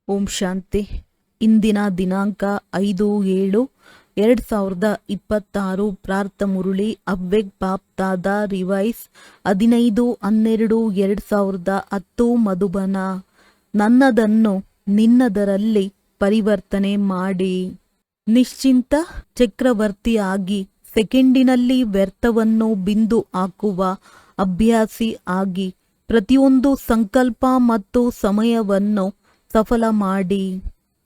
ಓಂ ಶಾಂತಿ. ಇಂದಿನ ದಿನಾಂಕ 5/7/2026. ಪ್ರಾರ್ಥ ಮುರುಳಿ ಅವ್ವೆಕ್ ಬಾಪ್ ದಾದಾ ರಿವೈಸ್ 15/12/2010. ಮಧುಬನ. ನನ್ನದನ್ನು ನಿನ್ನದರಲ್ಲಿ ಪರಿವರ್ತನೆ ಮಾಡಿ ನಿಶ್ಚಿಂತ ಚಕ್ರವರ್ತಿಯಾಗಿ ಸೆಕೆಂಡಿನಲ್ಲಿ ವ್ಯರ್ಥವನ್ನು ಬಿಂದು ಹಾಕುವ ಅಭ್ಯಾಸಿ ಆಗಿ ಪ್ರತಿಯೊಂದು ಸಂಕಲ್ಪ ಮತ್ತು ಸಮಯವನ್ನು ಸಫಲ ಮಾಡಿ.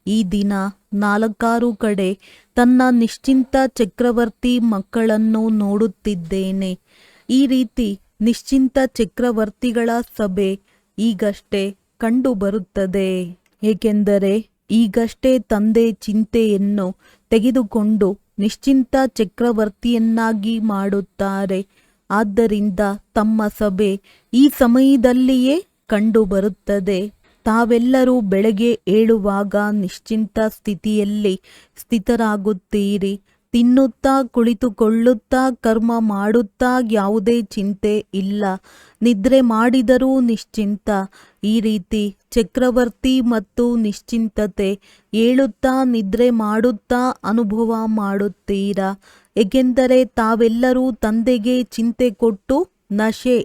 ಈ ದಿನ 4 ಕಡೆ ತನ್ನ ನಿಶ್ಚಿಂತ ಚಕ್ರವರ್ತಿ ಮಕ್ಕಳನ್ನು ನೋಡುತ್ತಿದ್ದೇನೆ. ಈ ರೀತಿ ನಿಶ್ಚಿಂತ ಚಕ್ರವರ್ತಿಗಳ ಸಭೆ ಈಗಷ್ಟೇ ಕಂಡು ಬರುತ್ತದೆ. ಏಕೆಂದರೆ ಈಗಷ್ಟೇ ತಂದೆ ಚಿಂತೆಯನ್ನು ತೆಗೆದುಕೊಂಡು ನಿಶ್ಚಿಂತ ಚಕ್ರವರ್ತಿಯನ್ನಾಗಿ ಮಾಡುತ್ತಾರೆ. ಆದ್ದರಿಂದ ತಮ್ಮ ಸಭೆ ಈ ಸಮಯದಲ್ಲಿಯೇ ಕಂಡು ಬರುತ್ತದೆ. ತಾವೆಲ್ಲರೂ ಬೆಳಗ್ಗೆ ಏಳುವಾಗ ನಿಶ್ಚಿಂತ ಸ್ಥಿತಿಯಲ್ಲಿ ಸ್ಥಿತರಾಗುತ್ತೀರಿ. ತಿನ್ನುತ್ತಾ ಕುಳಿತುಕೊಳ್ಳುತ್ತಾ ಕರ್ಮ ಮಾಡುತ್ತಾ ಯಾವುದೇ ಚಿಂತೆ ಇಲ್ಲ. ನಿದ್ರೆ ಮಾಡಿದರೂ ನಿಶ್ಚಿಂತ. ಈ ರೀತಿ ಚಕ್ರವರ್ತಿ ಮತ್ತು ನಿಶ್ಚಿಂತತೆ ಏಳುತ್ತಾ ನಿದ್ರೆ ಮಾಡುತ್ತಾ ಅನುಭವ ಮಾಡುತ್ತೀರಾ. ಏಕೆಂದರೆ ತಾವೆಲ್ಲರೂ ತಂದೆಗೆ ಚಿಂತೆ ಕೊಟ್ಟು ನಶೆ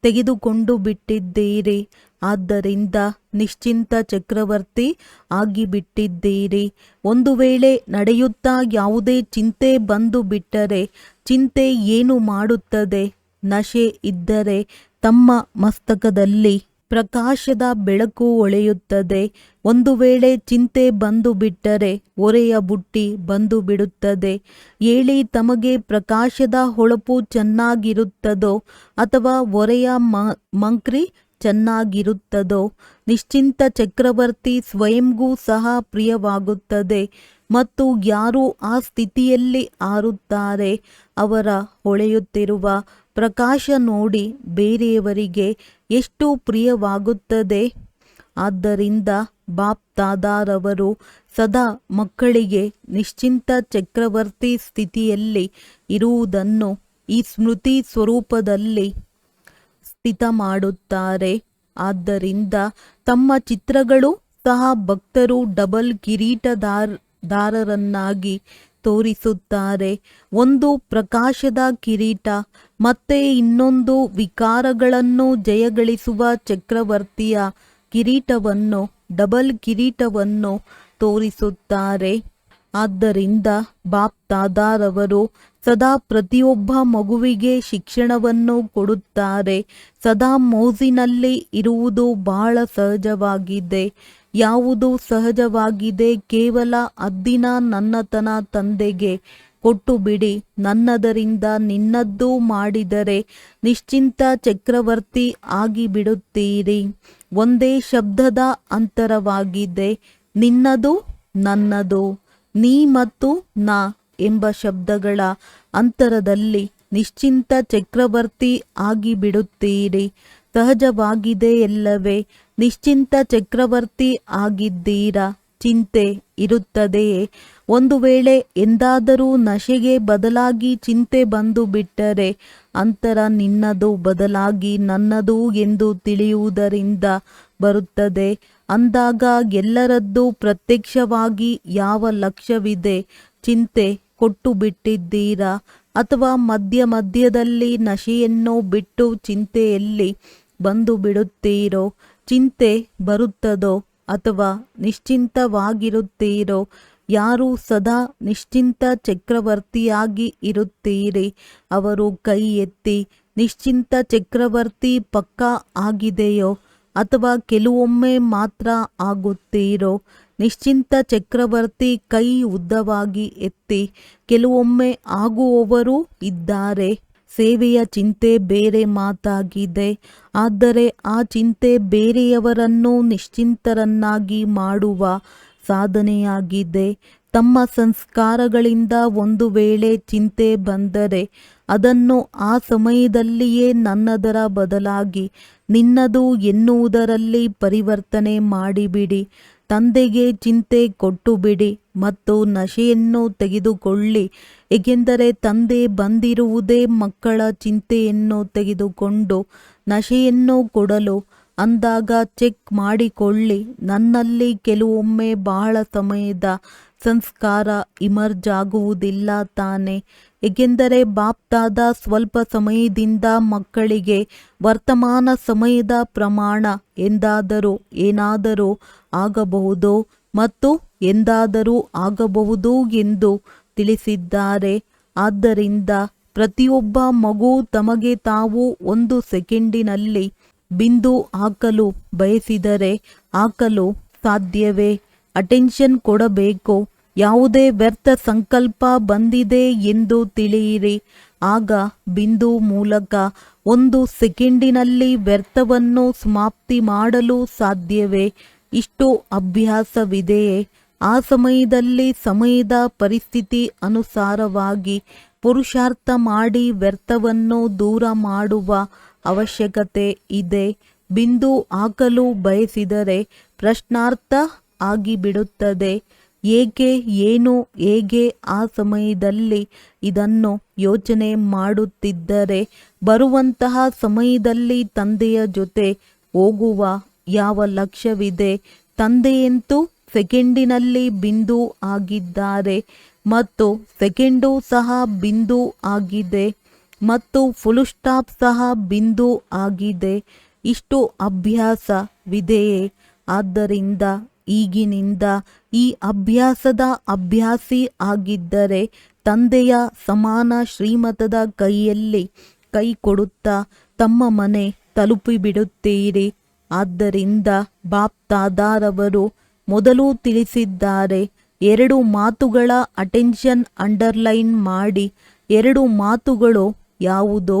ತೆಗೆದುಕೊಂಡು ಬಿಟ್ಟಿದ್ದೀರಿ. ಆದ್ದರಿಂದ ನಿಶ್ಚಿಂತ ಚಕ್ರವರ್ತಿ ಆಗಿಬಿಟ್ಟಿದ್ದೀರಿ. ಒಂದು ವೇಳೆ ನಡೆಯುತ್ತಾ ಯಾವುದೇ ಚಿಂತೆ ಬಂದು ಬಿಟ್ಟರೆ ಚಿಂತೆ ಏನು ಮಾಡುತ್ತದೆ? ನಶೆ ಇದ್ದರೆ ತಮ್ಮ ಮಸ್ತಕದಲ್ಲಿ ಪ್ರಕಾಶದ ಬೆಳಕು ಹೊಳೆಯುತ್ತದೆ. ಒಂದು ವೇಳೆ ಚಿಂತೆ ಬಂದು ಬಿಟ್ಟರೆ ಒರೆಯ ಬುಟ್ಟಿ ಬಂದು ಬಿಡುತ್ತದೆ. ಹೇಳಿ, ತಮಗೆ ಪ್ರಕಾಶದ ಹೊಳಪು ಚೆನ್ನಾಗಿರುತ್ತದೋ ಅಥವಾ ಒರೆಯ ಮಂಕ್ರಿ ಚೆನ್ನಾಗಿರುತ್ತದೋ? ನಿಶ್ಚಿಂತ ಚಕ್ರವರ್ತಿ ಸ್ವಯಂಗೂ ಸಹ ಪ್ರಿಯವಾಗುತ್ತದೆ. ಮತ್ತು ಯಾರು ಆ ಸ್ಥಿತಿಯಲ್ಲಿ ಆರುತ್ತಾರೆ ಅವರ ಹೊಳೆಯುತ್ತಿರುವ ಪ್ರಕಾಶ ನೋಡಿ ಬೇರೆಯವರಿಗೆ ಎಷ್ಟು ಪ್ರಿಯವಾಗುತ್ತದೆ. ಆದ್ದರಿಂದ ಬಾಪ್ ದಾದಾರವರು ಸದಾ ಮಕ್ಕಳಿಗೆ ನಿಶ್ಚಿಂತ ಚಕ್ರವರ್ತಿ ಸ್ಥಿತಿಯಲ್ಲಿ ಇರುವುದನ್ನು ಈ ಸ್ಮೃತಿ ಸ್ವರೂಪದಲ್ಲಿ ಸ್ಥಿತ ಮಾಡುತ್ತಾರೆ. ಆದ್ದರಿಂದ ತಮ್ಮ ಚಿತ್ರಗಳು ಸಹ ಭಕ್ತರು ಡಬಲ್ ಕಿರೀಟದಾರರನ್ನಾಗಿ ತೋರಿಸುತ್ತಾರೆ. ಒಂದು ಪ್ರಕಾಶದ ಕಿರೀಟ ಮತ್ತೆ ಇನ್ನೊಂದು ವಿಕಾರಗಳನ್ನು ಜಯಗಳಿಸುವ ಚಕ್ರವರ್ತಿಯ ಕಿರೀಟವನ್ನು, ಡಬಲ್ ಕಿರೀಟವನ್ನು ತೋರಿಸುತ್ತಾರೆ. ಆದ್ದರಿಂದ ಬಾಪ್ ದಾದಾರವರು ಸದಾ ಪ್ರತಿಯೊಬ್ಬ ಮಗುವಿಗೆ ಶಿಕ್ಷಣವನ್ನು ಕೊಡುತ್ತಾರೆ. ಸದಾ ಮೋಜಿನಲ್ಲಿ ಇರುವುದು ಬಹಳ ಸಹಜವಾಗಿದೆ. ಯಾವುದು ಸಹಜವಾಗಿದೆ? ಕೇವಲ ಹದ್ದಿನ ನನ್ನತನ ತಂದೆಗೆ ಕೊಟ್ಟು ಬಿಡಿ. ನನ್ನದರಿಂದ ನಿನ್ನದ್ದು ಮಾಡಿದರೆ ನಿಶ್ಚಿಂತ ಚಕ್ರವರ್ತಿ ಆಗಿಬಿಡುತ್ತೀರಿ. ಒಂದೇ ಶಬ್ದದ ಅಂತರವಾಗಿದೆ. ನಿನ್ನದು, ನನ್ನದು, ನೀ ಮತ್ತು ನಾ ಎಂಬ ಶಬ್ದಗಳ ಅಂತರದಲ್ಲಿ ನಿಶ್ಚಿಂತ ಚಕ್ರವರ್ತಿ ಆಗಿಬಿಡುತ್ತೀರಿ. ಸಹಜವಾಗಿದೆ ಎಲ್ಲವೇ? ನಿಶ್ಚಿಂತ ಚಕ್ರವರ್ತಿ ಆಗಿದ್ದೀರಾ. ಚಿಂತೆ ಇರುತ್ತದೆಯೇ? ಒಂದು ವೇಳೆ ಎಂದಾದರೂ ನಶೆಗೆ ಬದಲಾಗಿ ಚಿಂತೆ ಬಂದು ಬಿಟ್ಟರೆ ಅಂತರ ನಿನ್ನದು ಬದಲಾಗಿ ನನ್ನದು ಎಂದು ತಿಳಿಯುವುದರಿಂದ ಬರುತ್ತದೆ. ಅಂದಾಗ ಎಲ್ಲರದ್ದು ಪ್ರತ್ಯಕ್ಷವಾಗಿ ಯಾವ ಲಕ್ಷ್ಯವಿದೆ? ಚಿಂತೆ ಕೊಟ್ಟು ಬಿಟ್ಟಿದ್ದೀರಾ ಅಥವಾ ಮಧ್ಯದಲ್ಲಿ ನಶೆಯನ್ನು ಬಿಟ್ಟು ಚಿಂತೆಯಲ್ಲಿ ಬಂದು ಬಿಡುತ್ತೀರೋ? ಚಿಂತೆ ಬರುತ್ತದೋ ಅಥವಾ ನಿಶ್ಚಿಂತವಾಗಿರುತ್ತೀರೋ? ಯಾರು ಸದಾ ನಿಶ್ಚಿಂತ ಚಕ್ರವರ್ತಿಯಾಗಿ ಇರುತ್ತೀರಿ ಅವರು ಕೈ ಎತ್ತಿ. ನಿಶ್ಚಿಂತ ಚಕ್ರವರ್ತಿ ಪಕ್ಕಾ ಆಗಿದೆಯೋ ಅಥವಾ ಕೆಲವೊಮ್ಮೆ ಮಾತ್ರ ಆಗುತ್ತೀರೋ? ನಿಶ್ಚಿಂತ ಚಕ್ರವರ್ತಿ ಕೈ ಉದ್ದವಾಗಿ ಎತ್ತಿ. ಕೆಲವೊಮ್ಮೆ ಆಗುವವರು ಇದ್ದಾರೆ. ಸೇವೆಯ ಚಿಂತೆ ಬೇರೆ ಮಾತಾಗಿದೆ. ಆದರೆ ಆ ಚಿಂತೆ ಬೇರೆಯವರನ್ನು ನಿಶ್ಚಿಂತರನ್ನಾಗಿ ಮಾಡುವ ಸಾಧನೆಯಾಗಿದೆ. ತಮ್ಮ ಸಂಸ್ಕಾರಗಳಿಂದ ಒಂದು ವೇಳೆ ಚಿಂತೆ ಬಂದರೆ ಅದನ್ನು ಆ ಸಮಯದಲ್ಲಿಯೇ ನನ್ನದರ ಬದಲಾಗಿ ನಿನ್ನದು ಎನ್ನುವುದರಲ್ಲಿ ಪರಿವರ್ತನೆ ಮಾಡಿಬಿಡಿ. ತಂದೆಗೆ ಚಿಂತೆ ಕೊಟ್ಟು ಬಿಡಿ ಮತ್ತು ನಶೆಯನ್ನು ತೆಗೆದುಕೊಳ್ಳಿ. ಏಕೆಂದರೆ ತಂದೆ ಬಂದಿರುವುದೇ ಮಕ್ಕಳ ಚಿಂತೆಯನ್ನು ತೆಗೆದುಕೊಂಡು ನಶೆಯನ್ನು ಕೊಡಲು. ಅಂದಾಗ ಚೆಕ್ ಮಾಡಿಕೊಳ್ಳಿ. ನನ್ನಲ್ಲಿ ಕೆಲವೊಮ್ಮೆ ಬಹಳ ಸಮಯದ ಸಂಸ್ಕಾರ ಇಮರ್ಜ್ ಆಗುವುದಿಲ್ಲ ತಾನೆ. ಏಕೆಂದರೆ ಬಾಪ್ದಾದ ಸ್ವಲ್ಪ ಸಮಯದಿಂದ ಮಕ್ಕಳಿಗೆ ವರ್ತಮಾನ ಸಮಯದ ಪ್ರಮಾಣ ಎಂದಾದರೂ ಏನಾದರೂ ಆಗಬಹುದು ಮತ್ತು ಎಂದಾದರೂ ಆಗಬಹುದು ಎಂದು ತಿಳಿಸಿದ್ದಾರೆ. ಆದ್ದರಿಂದ ಪ್ರತಿಯೊಬ್ಬ ಮಗು ತಮಗೆ ತಾವು 1 ಸೆಕೆಂಡಿನಲ್ಲಿ ಬಿಂದು ಹಾಕಲು ಬಯಸಿದರೆ ಹಾಕಲು ಸಾಧ್ಯವೇ? ಅಟೆನ್ಷನ್ ಕೊಡಬೇಕು. ಯಾವುದೇ ವ್ಯರ್ಥ ಸಂಕಲ್ಪ ಬಂದಿದೆ ಎಂದು ತಿಳಿಯಿರಿ. ಆಗ ಬಿಂದು ಮೂಲಕ 1 ಸೆಕೆಂಡಿನಲ್ಲಿ ವ್ಯರ್ಥವನ್ನು ಸಮಾಪ್ತಿ ಮಾಡಲು ಸಾಧ್ಯವೇ? ಇಷ್ಟು ಅಭ್ಯಾಸವಿದೆಯೇ? ಆ ಸಮಯದಲ್ಲಿ ಸಮಯದ ಪರಿಸ್ಥಿತಿ ಅನುಸಾರವಾಗಿ ಪುರುಷಾರ್ಥ ಮಾಡಿ ವ್ಯರ್ಥವನ್ನು ದೂರ ಮಾಡುವ ಅವಶ್ಯಕತೆ ಇದೆ. ಬಿಂದು ಹಾಕಲು ಬಯಸಿದರೆ ಪ್ರಶ್ನಾರ್ಥ ಆಗಿಬಿಡುತ್ತದೆ. ಏಕೆ, ಏನು, ಹೇಗೆ? ಆ ಸಮಯದಲ್ಲಿ ಇದನ್ನು ಯೋಚನೆ ಮಾಡುತ್ತಿದ್ದರೆ ಬರುವಂತಹ ಸಮಯದಲ್ಲಿ ತಂದೆಯ ಜೊತೆ ಹೋಗುವ ಯಾವ ಲಕ್ಷ್ಯವಿದೆ? ತಂದೆಯಂತೂ ಸೆಕೆಂಡಿನಲ್ಲಿ ಬಿಂದು ಆಗಿದ್ದಾರೆ ಮತ್ತು ಸೆಕೆಂಡು ಸಹ ಬಿಂದು ಆಗಿದೆ ಮತ್ತು ಫುಲ್ ಸ್ಟಾಪ್ ಸಹ ಬಿಂದು ಆಗಿದೆ. ಇಷ್ಟು ಅಭ್ಯಾಸವಿದೆಯೇ? ಆದ್ದರಿಂದ ಈಗಿನಿಂದ ಈ ಅಭ್ಯಾಸದ ಅಭ್ಯಾಸಿ ಆಗಿದ್ದರೆ ತಂದೆಯ ಸಮಾನ ಶ್ರೀಮತದ ಕೈಯಲ್ಲಿ ಕೈ ಕೊಡುತ್ತಾ ತಮ್ಮ ಮನೆ ತಲುಪಿಬಿಡುತ್ತೀರಿ. ಆದ್ದರಿಂದ ಬಾಪ್ ದಾದಾರವರು ಮೊದಲು ತಿಳಿಸಿದ್ದಾರೆ. 2 ಮಾತುಗಳ ಅಟೆನ್ಷನ್ ಅಂಡರ್ಲೈನ್ ಮಾಡಿ. 2 ಮಾತುಗಳು ಯಾವುದು?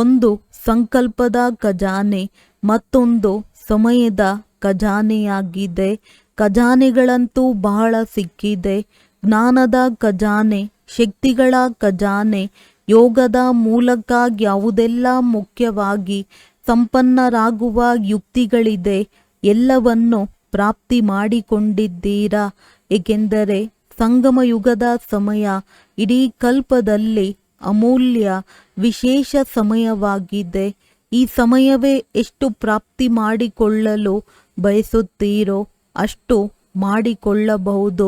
ಒಂದು ಸಂಕಲ್ಪದ ಖಜಾನೆ, ಮತ್ತೊಂದು ಸಮಯದ ಖಜಾನೆಯಾಗಿದೆ. ಖಜಾನೆಗಳಂತೂ ಬಹಳ ಸಿಕ್ಕಿದೆ. ಜ್ಞಾನದ ಖಜಾನೆ, ಶಕ್ತಿಗಳ ಖಜಾನೆ, ಯೋಗದ ಮೂಲಕ ಯಾವುದೆಲ್ಲ ಮುಖ್ಯವಾಗಿ ಸಂಪನ್ನರಾಗುವ ಯುಕ್ತಿಗಳಿದೆ ಎಲ್ಲವನ್ನು ಪ್ರಾಪ್ತಿ ಮಾಡಿಕೊಂಡಿದ್ದೀರಾ. ಏಕೆಂದರೆ ಸಂಗಮಯುಗದ ಸಮಯ ಇಡೀ ಕಲ್ಪದಲ್ಲಿ ಅಮೂಲ್ಯ ವಿಶೇಷ ಸಮಯವಾಗಿದೆ. ಈ ಸಮಯವೇ ಎಷ್ಟು ಪ್ರಾಪ್ತಿ ಮಾಡಿಕೊಳ್ಳಲು ಬಯಸುತ್ತೀರೋ ಅಷ್ಟು ಮಾಡಿಕೊಳ್ಳಬಹುದು.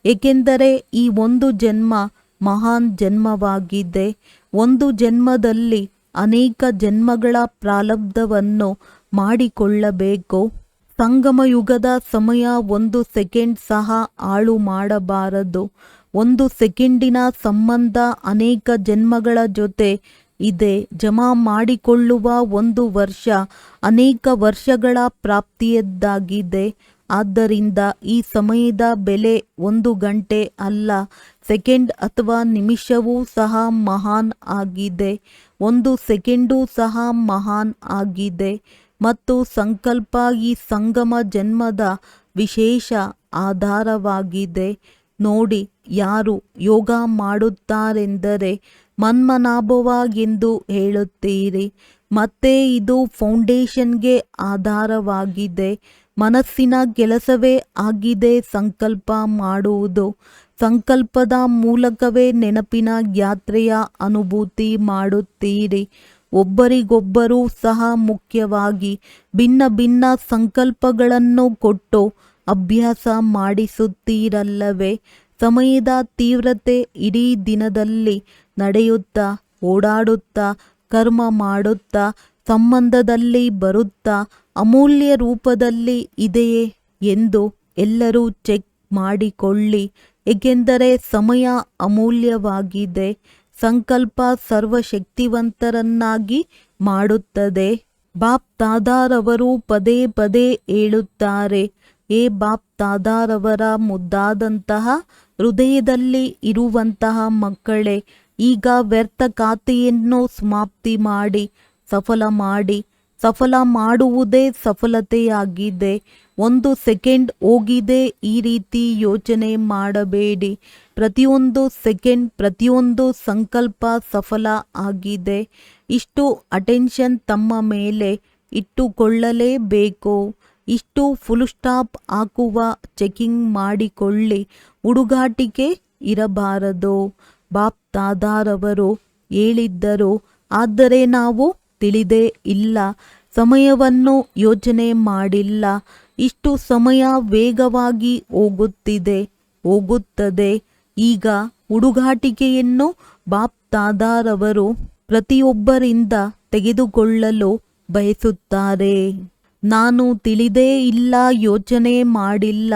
ಏಕೆಂದರೆ ಈ ಒಂದು ಜನ್ಮ ಮಹಾನ್ ಜನ್ಮವಾಗಿದೆ. ಒಂದು ಜನ್ಮದಲ್ಲಿ ಅನೇಕ ಜನ್ಮಗಳ ಪ್ರಾರಬ್ಧವನ್ನು ಮಾಡಿಕೊಳ್ಳಬೇಕು. ಸಂಗಮಯುಗದ ಸಮಯ 1 ಸೆಕೆಂಡ್ ಸಹ ಹಾಳು ಮಾಡಬಾರದು. 1 ಸೆಕೆಂಡಿನ ಸಂಬಂಧ ಅನೇಕ ಜನ್ಮಗಳ ಜೊತೆ ಇದೆ. ಜಮಾ ಮಾಡಿಕೊಳ್ಳುವ 1 ವರ್ಷ ಅನೇಕ ವರ್ಷಗಳ ಪ್ರಾಪ್ತಿಯದ್ದಾಗಿದೆ. ಆದ್ದರಿಂದ ಈ ಸಮಯದ ಬೆಲೆ 1 ಗಂಟೆ ಅಲ್ಲ, ಸೆಕೆಂಡ್ ಅಥವಾ ನಿಮಿಷವೂ ಸಹ ಮಹಾನ್ ಆಗಿದೆ. 1 ಸೆಕೆಂಡು ಸಹ ಮಹಾನ್ ಆಗಿದೆ. ಮತ್ತು ಸಂಕಲ್ಪ ಈ ಸಂಗಮ ಜನ್ಮದ ವಿಶೇಷ ಆಧಾರವಾಗಿದೆ. ನೋಡಿ, ಯಾರು ಯೋಗ ಮಾಡುತ್ತಾರೆಂದರೆ ಮನ್ಮನಾಭವ ಎಂದು ಹೇಳುತ್ತೀರಿ. ಮತ್ತೆ ಇದು ಫೌಂಡೇಶನ್ಗೆ ಆಧಾರವಾಗಿದೆ. ಮನಸ್ಸಿನ ಕೆಲಸವೇ ಆಗಿದೆ ಸಂಕಲ್ಪ ಮಾಡುವುದು. ಸಂಕಲ್ಪದ ಮೂಲಕವೇ ನೆನಪಿನ ಯಾತ್ರೆಯ ಅನುಭೂತಿ ಮಾಡುತ್ತೀರಿ. ಒಬ್ಬರಿಗೊಬ್ಬರೂ ಸಹ ಮುಖ್ಯವಾಗಿ ಭಿನ್ನ ಭಿನ್ನ ಸಂಕಲ್ಪಗಳನ್ನು ಕೊಟ್ಟು ಅಭ್ಯಾಸ ಮಾಡಿಸುತ್ತೀರಲ್ಲವೇ? ಸಮಯದ ತೀವ್ರತೆ ಇಡೀ ದಿನದಲ್ಲಿ ನಡೆಯುತ್ತಾ, ಓಡಾಡುತ್ತಾ, ಕರ್ಮ ಮಾಡುತ್ತಾ, ಸಂಬಂಧದಲ್ಲಿ ಬರುತ್ತಾ ಅಮೂಲ್ಯ ರೂಪದಲ್ಲಿ ಇದೆಯೇ ಎಂದು ಎಲ್ಲರೂ ಚೆಕ್ ಮಾಡಿಕೊಳ್ಳಿ. ಏಕೆಂದರೆ ಸಮಯ ಅಮೂಲ್ಯವಾಗಿದೆ. ಸಂಕಲ್ಪ ಸರ್ವಶಕ್ತಿವಂತರನ್ನಾಗಿ ಮಾಡುತ್ತದೆ. ಬಾಪ್ ದಾದಾರವರು ಪದೇ ಪದೇ ಹೇಳುತ್ತಾರೆ, ಏ ಬಾಪ್ ದಾದಾರವರ ಮುದ್ದಾದಂತಹ ಹೃದಯದಲ್ಲಿ ಇರುವಂತಹ ಮಕ್ಕಳೇ, ಈಗ ವ್ಯರ್ಥ ಖಾತೆಯನ್ನು ಸಮಾಪ್ತಿ ಮಾಡಿ ಸಫಲ ಮಾಡಿ. ಸಫಲ ಮಾಡುವುದೇ ಸಫಲತೆಯಾಗಿದೆ. 1 ಸೆಕೆಂಡ್ ಹೋಗಿದೆ ಈ ರೀತಿ ಯೋಚನೆ ಮಾಡಬೇಡಿ. ಪ್ರತಿಯೊಂದು ಸೆಕೆಂಡ್, ಪ್ರತಿಯೊಂದು ಸಂಕಲ್ಪ ಸಫಲ ಆಗಿದೆ. ಇಷ್ಟು ಅಟೆನ್ಷನ್ ತಮ್ಮ ಮೇಲೆ ಇಟ್ಟುಕೊಳ್ಳಲೇಬೇಕು. ಇಷ್ಟು ಫುಲ್ ಸ್ಟಾಪ್ ಹಾಕುವ ಚೆಕಿಂಗ್ ಮಾಡಿಕೊಳ್ಳಿ. ಹುಡುಗಾಟಿಕೆ ಇರಬಾರದು. ಬಾಪ್ ದಾದಾರವರು ಹೇಳಿದ್ದರು, ಆದರೆ ನಾವು ತಿಳಿದೇ ಇಲ್ಲ. ಸಮಯವನ್ನು ಯೋಚನೆ ಮಾಡಿಲ್ಲ. ಇಷ್ಟು ಸಮಯ ವೇಗವಾಗಿ ಹೋಗುತ್ತದೆ. ಈಗ ಹುಡುಗಾಟಿಕೆಯನ್ನು ಬಾಪ್ ದಾದಾರವರು ಪ್ರತಿಯೊಬ್ಬರಿಂದ ತೆಗೆದುಕೊಳ್ಳಲು ಬಯಸುತ್ತಾರೆ. ನಾನು ತಿಳಿದೇ ಇಲ್ಲ, ಯೋಚನೆ ಮಾಡಿಲ್ಲ.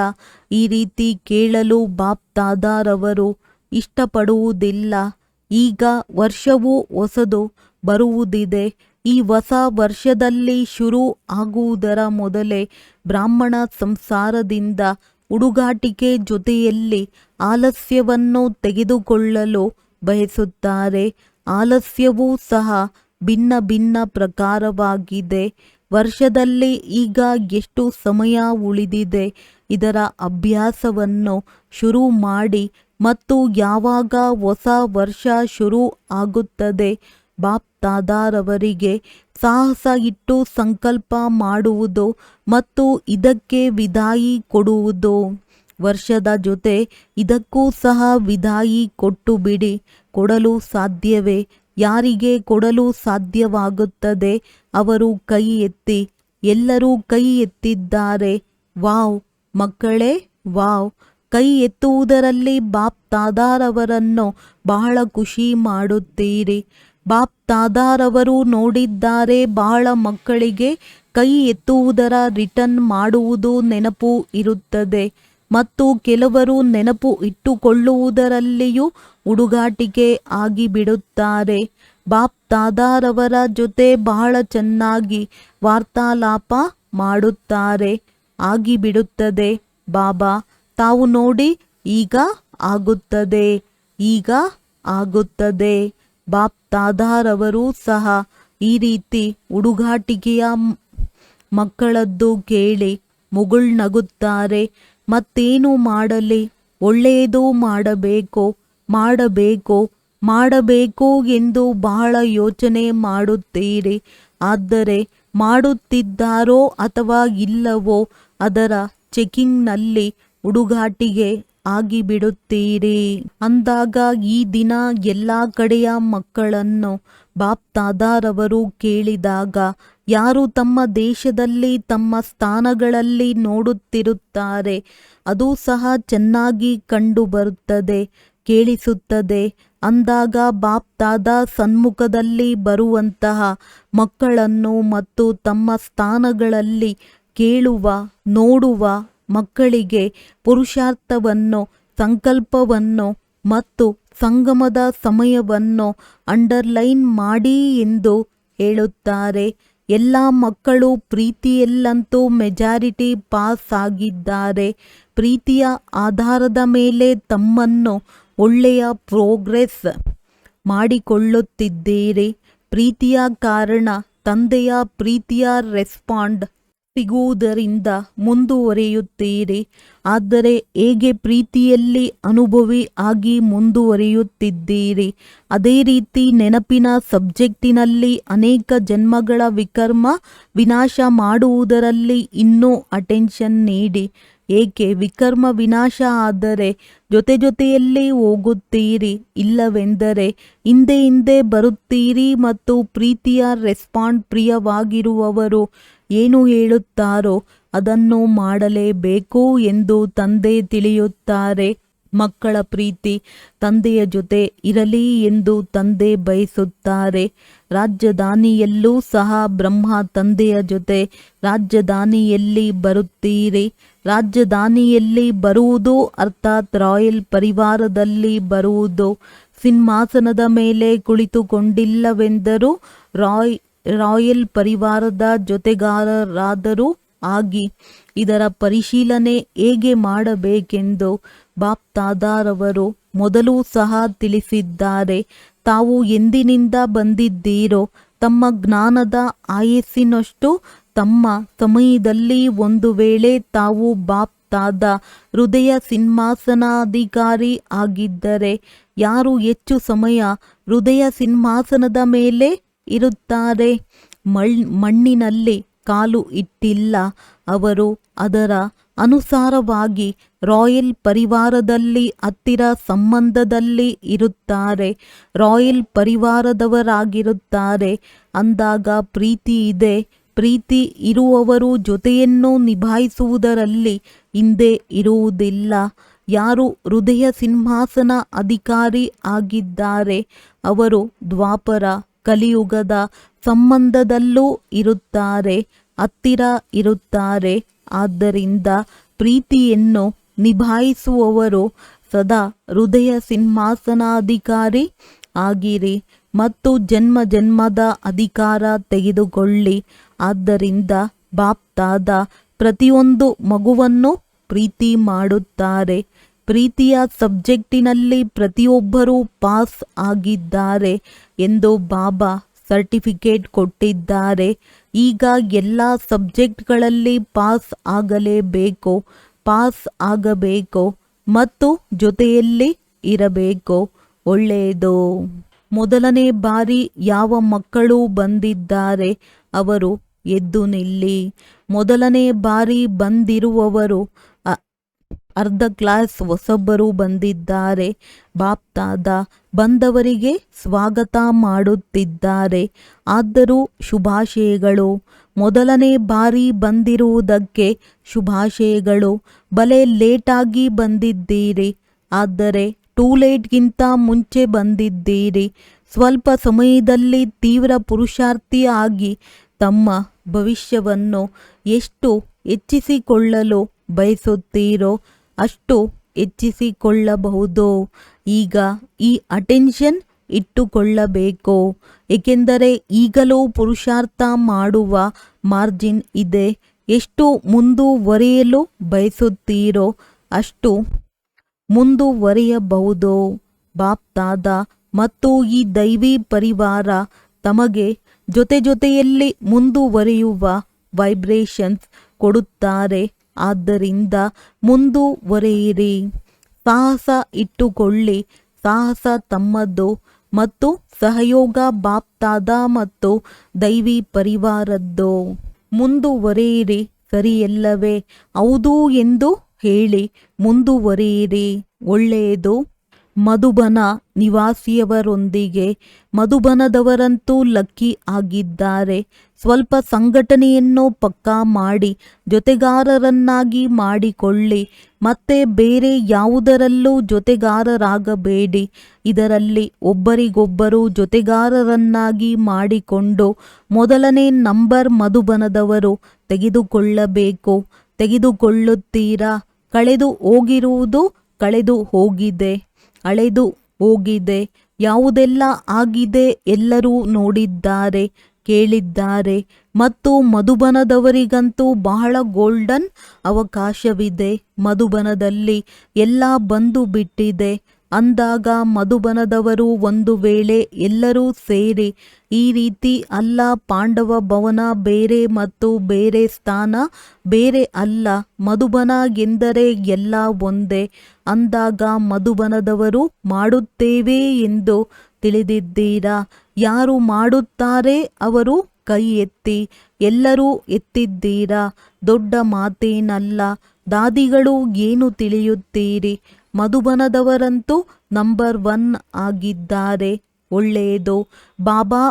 ಈ ರೀತಿ ಕೇಳಲು ಬಾಪ್ ದಾದಾರವರು ಇಷ್ಟಪಡುವುದಿಲ್ಲ. ಈಗ ವರ್ಷವು ಹೊಸದು ಬರುವುದಿದೆ. ಈ ಹೊಸ ವರ್ಷದಲ್ಲಿ ಶುರು ಆಗುವುದರ ಮೊದಲೇ ಬ್ರಾಹ್ಮಣ ಸಂಸಾರದಿಂದ ಹುಡುಗಾಟಿಕೆ ಜೊತೆಯಲ್ಲಿ ಆಲಸ್ಯವನ್ನು ತೆಗೆದುಕೊಳ್ಳಲು ಬಯಸುತ್ತಾರೆ. ಆಲಸ್ಯವೂ ಸಹ ಭಿನ್ನ ಭಿನ್ನ ಪ್ರಕಾರವಾಗಿದೆ. ವರ್ಷದಲ್ಲಿ ಈಗ ಎಷ್ಟು ಸಮಯ ಉಳಿದಿದೆ, ಇದರ ಅಭ್ಯಾಸವನ್ನು ಶುರು ಮಾಡಿ ಮತ್ತು ಯಾವಾಗ ಹೊಸ ವರ್ಷ ಶುರು ಆಗುತ್ತದೆ, ಬಾಪ್ ದಾದಾರವರಿಗೆ ಸಾಹಸ ಇಟ್ಟು ಸಂಕಲ್ಪ ಮಾಡುವುದು ಮತ್ತು ಇದಕ್ಕೆ ವಿದಾಯಿ ಕೊಡುವುದು. ವರ್ಷದ ಜೊತೆ ಇದಕ್ಕೂ ಸಹ ವಿದಾಯಿ ಕೊಟ್ಟು ಬಿಡಿ. ಕೊಡಲು ಸಾಧ್ಯವೇ? ಯಾರಿಗೆ ಕೊಡಲು ಸಾಧ್ಯವಾಗುತ್ತದೆ ಅವರು ಕೈ ಎತ್ತಿ. ಎಲ್ಲರೂ ಕೈ ಎತ್ತಿದ್ದಾರೆ. ವಾವ್ ಮಕ್ಕಳೇ, ವಾವ್! ಕೈ ಎತ್ತುವುದರಲ್ಲಿ ಬಾಪ್ ದಾದಾರವರನ್ನು ಬಹಳ ಖುಷಿ ಮಾಡುತ್ತೀರಿ. ಬಾಪ್ ದಾದಾರವರು ನೋಡಿದ್ದಾರೆ, ಬಹಳ ಮಕ್ಕಳಿಗೆ ಕೈ ಎತ್ತುವುದರ ರಿಟರ್ನ್ ಮಾಡುವುದು ನೆನಪು ಇರುತ್ತದೆ ಮತ್ತು ಕೆಲವರು ನೆನಪು ಇಟ್ಟುಕೊಳ್ಳುವುದರಲ್ಲಿಯೂ ಹುಡುಗಾಟಿಕೆ ಆಗಿಬಿಡುತ್ತಾರೆ. ಬಾಪ್ ದಾದಾರವರ ಜೊತೆ ಬಹಳ ಚೆನ್ನಾಗಿ ವಾರ್ತಾಲಾಪ ಮಾಡುತ್ತಾರೆ. ಆಗಿಬಿಡುತ್ತದೆ. ಬಾಬಾ ತಾವು ನೋಡಿ, ಈಗ ಆಗುತ್ತದೆ, ಈಗ ಆಗುತ್ತದೆ. ಬಾಪ್ ದಾದಾರವರು ಸಹ ಈ ರೀತಿ ಹುಡುಗಾಟಿಕೆಯ ಮಕ್ಕಳದ್ದು ಕೇಳಿ ಮುಗುಳ್ನಗುತ್ತಾರೆ. ಮತ್ತೇನು ಮಾಡಲಿ? ಒಳ್ಳೆಯದು ಮಾಡಬೇಕು ಎಂದು ಬಹಳ ಯೋಚನೆ ಮಾಡುತ್ತೀರಿ. ಆದರೆ ಮಾಡುತ್ತಿದ್ದಾರೋ ಅಥವಾ ಇಲ್ಲವೋ ಅದರ ಚೆಕಿಂಗ್ನಲ್ಲಿ ಹುಡುಗಾಟಿಗೆ ಆಗಿಬಿಡುತ್ತೀರಿ. ಅಂದಾಗ ಈ ದಿನ ಎಲ್ಲ ಕಡೆಯ ಮಕ್ಕಳನ್ನು ಬಾಪ್ ದಾದಾರವರು ಕೇಳಿದಾಗ ಯಾರು ತಮ್ಮ ದೇಶದಲ್ಲಿ ತಮ್ಮ ಸ್ಥಾನಗಳಲ್ಲಿ ನೋಡುತ್ತಿರುತ್ತಾರೆ ಅದು ಸಹ ಚೆನ್ನಾಗಿ ಕಂಡುಬರುತ್ತದೆ, ಕೇಳಿಸುತ್ತದೆ. ಅಂದಾಗ ಬಾಪ್ ದಾದಾ ಸನ್ಮುಖದಲ್ಲಿ ಬರುವಂತಹ ಮಕ್ಕಳನ್ನು ಮತ್ತು ತಮ್ಮ ಸ್ಥಾನಗಳಲ್ಲಿ ಕೇಳುವ ನೋಡುವ ಮಕ್ಕಳಿಗೆ ಪುರುಷಾರ್ಥವನ್ನು, ಸಂಕಲ್ಪವನ್ನು ಮತ್ತು ಸಂಗಮದ ಸಮಯವನ್ನು ಅಂಡರ್ಲೈನ್ ಮಾಡಿ ಎಂದು ಹೇಳುತ್ತಾರೆ. ಎಲ್ಲ ಮಕ್ಕಳು ಪ್ರೀತಿಯಲ್ಲಂತೂ ಮೆಜಾರಿಟಿ ಪಾಸ್ ಆಗಿದ್ದಾರೆ. ಪ್ರೀತಿಯ ಆಧಾರದ ಮೇಲೆ ತಮ್ಮನ್ನು ಒಳ್ಳೆಯ ಪ್ರೋಗ್ರೆಸ್ ಮಾಡಿಕೊಳ್ಳುತ್ತಿದ್ದೀರಿ. ಪ್ರೀತಿಯ ಕಾರಣ ತಂದೆಯ ಪ್ರೀತಿಯ ರೆಸ್ಪಾಂಡ್ ಸಿಗುವುದರಿಂದ ಮುಂದುವರಿಯುತ್ತೀರಿ. ಆದರೆ ಹೇಗೆ ಪ್ರೀತಿಯಲ್ಲಿ ಅನುಭವಿ ಆಗಿ ಮುಂದುವರಿಯುತ್ತಿದ್ದೀರಿ, ಅದೇ ರೀತಿ ನೆನಪಿನ ಸಬ್ಜೆಕ್ಟಿನಲ್ಲಿ ಅನೇಕ ಜನ್ಮಗಳ ವಿಕರ್ಮ ವಿನಾಶ ಮಾಡುವುದರಲ್ಲಿ ಇನ್ನೂ ಅಟೆನ್ಷನ್ ನೀಡಿ. ಏಕೆ ವಿಕರ್ಮ ವಿನಾಶ ಆದರೆ ಜೊತೆಯಲ್ಲಿ ಹೋಗುತ್ತೀರಿ, ಇಲ್ಲವೆಂದರೆ ಹಿಂದೆ ಹಿಂದೆ ಬರುತ್ತೀರಿ. ಮತ್ತು ಪ್ರೀತಿಯ ರೆಸ್ಪಾಂಡ್ ಪ್ರಿಯವಾಗಿರುವವರು ಏನು ಹೇಳುತ್ತಾರೋ ಅದನ್ನು ಮಾಡಲೇಬೇಕು ಎಂದು ತಂದೆ ತಿಳಿಯುತ್ತಾರೆ. ಮಕ್ಕಳ ಪ್ರೀತಿ ತಂದೆಯ ಜೊತೆ ಇರಲಿ ಎಂದು ತಂದೆ ಬಯಸುತ್ತಾರೆ. ರಾಜಧಾನಿಯಲ್ಲೂ ಸಹ ಬ್ರಹ್ಮ ತಂದೆಯ ಜೊತೆ ರಾಜಧಾನಿಯಲ್ಲಿ ಬರುತ್ತೀರಿ. ರಾಜಧಾನಿಯಲ್ಲಿ ಬರುವುದು ಅರ್ಥಾತ್ ರಾಯಲ್ ಪರಿವಾರದಲ್ಲಿ ಬರುವುದು. ಸಿಂಹಾಸನದ ಮೇಲೆ ಕುಳಿತುಕೊಂಡಿಲ್ಲವೆಂದರೂ ರಾಯಲ್ ಪರಿವಾರದ ಜೊತೆಗಾರರಾದರೂ ಆಗಿ. ಇದರ ಪರಿಶೀಲನೆ ಹೇಗೆ ಮಾಡಬೇಕೆಂದು ಬಾಪ್ ದಾದಾರವರು ಮೊದಲು ಸಹ ತಿಳಿಸಿದ್ದಾರೆ. ತಾವು ಎಂದಿನಿಂದ ಬಂದಿದ್ದೀರೋ ತಮ್ಮ ಜ್ಞಾನದ ಆಯಸ್ಸಿನಷ್ಟು ತಮ್ಮ ಸಮಯದಲ್ಲಿ ಒಂದು ವೇಳೆ ತಾವು ಬಾಪ್ ದಾದಾ ಹೃದಯ ಸಿಂಹಾಸನಾಧಿಕಾರಿ ಆಗಿದ್ದರೆ ಯಾರು ಹೆಚ್ಚು ಸಮಯ ಹೃದಯ ಸಿಂಹಾಸನದ ಮೇಲೆ ಇರುತ್ತಾರೆ, ಮಣ್ಣಿನಲ್ಲಿ ಕಾಲು ಇಟ್ಟಿಲ್ಲ, ಅವರು ಅದರ ಅನುಸಾರವಾಗಿ ರಾಯಲ್ ಪರಿವಾರದಲ್ಲಿ ಹತ್ತಿರ ಸಂಬಂಧದಲ್ಲಿ ಇರುತ್ತಾರೆ, ರಾಯಲ್ ಪರಿವಾರದವರಾಗಿರುತ್ತಾರೆ. ಅಂದಾಗ ಪ್ರೀತಿ ಇದೆ, ಪ್ರೀತಿ ಇರುವವರು ಜೊತೆಯನ್ನು ನಿಭಾಯಿಸುವುದರಲ್ಲಿ ಹಿಂದೆ ಇರುವುದಿಲ್ಲ. ಯಾರು ಹೃದಯ ಸಿಂಹಾಸನ ಅಧಿಕಾರಿ ಆಗಿದ್ದಾರೆ ಅವರು ದ್ವಾಪರ ಕಲಿಯುಗದ ಸಂಬಂಧದಲ್ಲೂ ಇರುತ್ತಾರೆ, ಹತ್ತಿರ ಇರುತ್ತಾರೆ. ಆದ್ದರಿಂದ ಪ್ರೀತಿಯನ್ನು ನಿಭಾಯಿಸುವವರು ಸದಾ ಹೃದಯ ಸಿಂಹಾಸನಾಧಿಕಾರಿ ಆಗಿರಿ ಮತ್ತು ಜನ್ಮ ಜನ್ಮದ ಅಧಿಕಾರ ತೆಗೆದುಕೊಳ್ಳಿ. ಆದ್ದರಿಂದ ಬಾಪ್ತಾದ ಪ್ರತಿಯೊಂದು ಮಗುವನ್ನು ಪ್ರೀತಿ ಮಾಡುತ್ತಾರೆ. ಪ್ರೀತಿಯ ಸಬ್ಜೆಕ್ಟಿನಲ್ಲಿ ಪ್ರತಿಯೊಬ್ಬರೂ ಪಾಸ್ ಆಗಿದ್ದಾರೆ ಎಂದು ಬಾಬಾ ಸರ್ಟಿಫಿಕೇಟ್ ಕೊಟ್ಟಿದ್ದಾರೆ. ಈಗ ಎಲ್ಲ ಸಬ್ಜೆಕ್ಟ್ಗಳಲ್ಲಿ ಪಾಸ್ ಆಗಲೇಬೇಕು, ಪಾಸ್ ಆಗಬೇಕು ಮತ್ತು ಜೊತೆಯಲ್ಲಿ ಇರಬೇಕು. ಒಳ್ಳೆಯದು. ಮೊದಲನೇ ಬಾರಿ ಯಾವ ಮಕ್ಕಳು ಬಂದಿದ್ದಾರೆ ಅವರು ಎದ್ದು ನಿಲ್ಲಿ. ಮೊದಲನೇ ಬಾರಿ ಬಂದಿರುವವರು ಅರ್ಧ ಕ್ಲಾಸ್ ಹೊಸಬ್ಬರು ಬಂದಿದ್ದಾರೆ. ಬಾಪ್ತಾದ ಬಂದವರಿಗೆ ಸ್ವಾಗತ ಮಾಡುತ್ತಿದ್ದಾರೆ. ಆದರೂ ಶುಭಾಶಯಗಳು. ಮೊದಲನೇ ಬಾರಿ ಬಂದಿರುವುದಕ್ಕೆ ಶುಭಾಶಯಗಳು. ಭಲೆ ಲೇಟಾಗಿ ಬಂದಿದ್ದೀರಿ, ಆದರೆ ಟೂ ಲೇಟ್ಗಿಂತ ಮುಂಚೆ ಬಂದಿದ್ದೀರಿ. ಸ್ವಲ್ಪ ಸಮಯದಲ್ಲಿ ತೀವ್ರ ಪುರುಷಾರ್ಥಿ ಆಗಿ ತಮ್ಮ ಭವಿಷ್ಯವನ್ನು ಎಷ್ಟು ಹೆಚ್ಚಿಸಿಕೊಳ್ಳಲು ಬಯಸುತ್ತೀರೋ ಅಷ್ಟು ಹೆಚ್ಚಿಸಿಕೊಳ್ಳಬಹುದು. ಈಗ ಈ ಅಟೆನ್ಷನ್ ಇಟ್ಟುಕೊಳ್ಳಬೇಕು, ಏಕೆಂದರೆ ಈಗಲೂ ಪುರುಷಾರ್ಥ ಮಾಡುವ ಮಾರ್ಜಿನ್ ಇದೆ. ಎಷ್ಟು ಮುಂದುವರಿಯಲು ಬಯಸುತ್ತೀರೋ ಅಷ್ಟು ಮುಂದುವರಿಯಬಹುದು. ಬಾಪ್ತಾದ ಮತ್ತು ಈ ದೈವಿ ಪರಿವಾರ ತಮಗೆ ಜೊತೆಯಲ್ಲಿ ಮುಂದುವರಿಯುವ ವೈಬ್ರೇಷನ್ಸ್ ಕೊಡುತ್ತಾರೆ. ಆದ್ದರಿಂದ ಮುಂದುವರಿಯಿರಿ. ಸಾಹಸ ಇಟ್ಟುಕೊಳ್ಳಿ. ಸಾಹಸ ತಮ್ಮದ್ದು ಮತ್ತು ಸಹಯೋಗ ಬಾಪ್ತಾದ ಮತ್ತು ದೈವಿ ಪರಿವಾರದ್ದು. ಮುಂದುವರಿಯಿರಿ, ಸರಿಯಲ್ಲವೇ? ಹೌದು ಎಂದು ಹೇಳಿ ಮುಂದುವರಿಯಿರಿ. ಒಳ್ಳೆಯದು. ಮಧುಬನ ನಿವಾಸಿಯವರೊಂದಿಗೆ ಮಧುಬನದವರಂತೂ ಲಕ್ಕಿ ಆಗಿದ್ದಾರೆ. ಸ್ವಲ್ಪ ಸಂಘಟನೆಯನ್ನು ಪಕ್ಕಾ ಮಾಡಿ ಜೊತೆಗಾರರನ್ನಾಗಿ ಮಾಡಿಕೊಳ್ಳಿ. ಮತ್ತೆ ಬೇರೆ ಯಾವುದರಲ್ಲೂ ಜೊತೆಗಾರರಾಗಬೇಡಿ. ಇದರಲ್ಲಿ ಒಬ್ಬರಿಗೊಬ್ಬರು ಜೊತೆಗಾರರನ್ನಾಗಿ ಮಾಡಿಕೊಂಡು ಮೊದಲನೇ ನಂಬರ್ ಮಧುಬನದವರು ತೆಗೆದುಕೊಳ್ಳಬೇಕು. ತೆಗೆದುಕೊಳ್ಳುತ್ತೀರಾ? ಕಳೆದು ಹೋಗಿರುವುದು ಕಳೆದು ಹೋಗಿದೆ, ಅಳೆದು ಹೋಗಿದೆ. ಯಾವುದೆಲ್ಲ ಆಗಿದೆ ಎಲ್ಲರೂ ನೋಡಿದ್ದಾರೆ, ಕೇಳಿದ್ದಾರೆ. ಮತ್ತು ಮಧುಬನದವರಿಗಂತೂ ಬಹಳ ಗೋಲ್ಡನ್ ಅವಕಾಶವಿದೆ. ಮಧುಬನದಲ್ಲಿ ಎಲ್ಲ ಬಂದು ಬಿಟ್ಟಿದೆ ಅಂದಾಗ ಮಧುಬನದವರು ಒಂದು ವೇಳೆ ಎಲ್ಲರೂ ಸೇರಿ ಈ ರೀತಿ ಅಲ್ಲ, ಪಾಂಡವ ಭವನ ಬೇರೆ ಮತ್ತು ಬೇರೆ ಸ್ಥಾನ ಬೇರೆ ಅಲ್ಲ, ಮಧುಬನ ಎಂದರೆ ಎಲ್ಲ ಒಂದೇ ಅಂದಾಗ ಮಧುಬನದವರು ಮಾಡುತ್ತೇವೆ ಎಂದು ತಿಳಿದಿದ್ದೀರಾ? ಯಾರು ಮಾಡುತ್ತಾರೆ ಅವರು ಕೈ ಎತ್ತಿ. ಎಲ್ಲರೂ ಎತ್ತಿದ್ದೀರಾ? ದೊಡ್ಡ ಮಾತೇನಲ್ಲ. ದಾದಿಗಳು ಏನು ತಿಳಿಯುತ್ತೀರಿ? ಮಧುಬನದವರಂತೂ ನಂಬರ್ 1 ಆಗಿದ್ದಾರೆ. ಒಳ್ಳೆಯದು. ಬಾಬಾ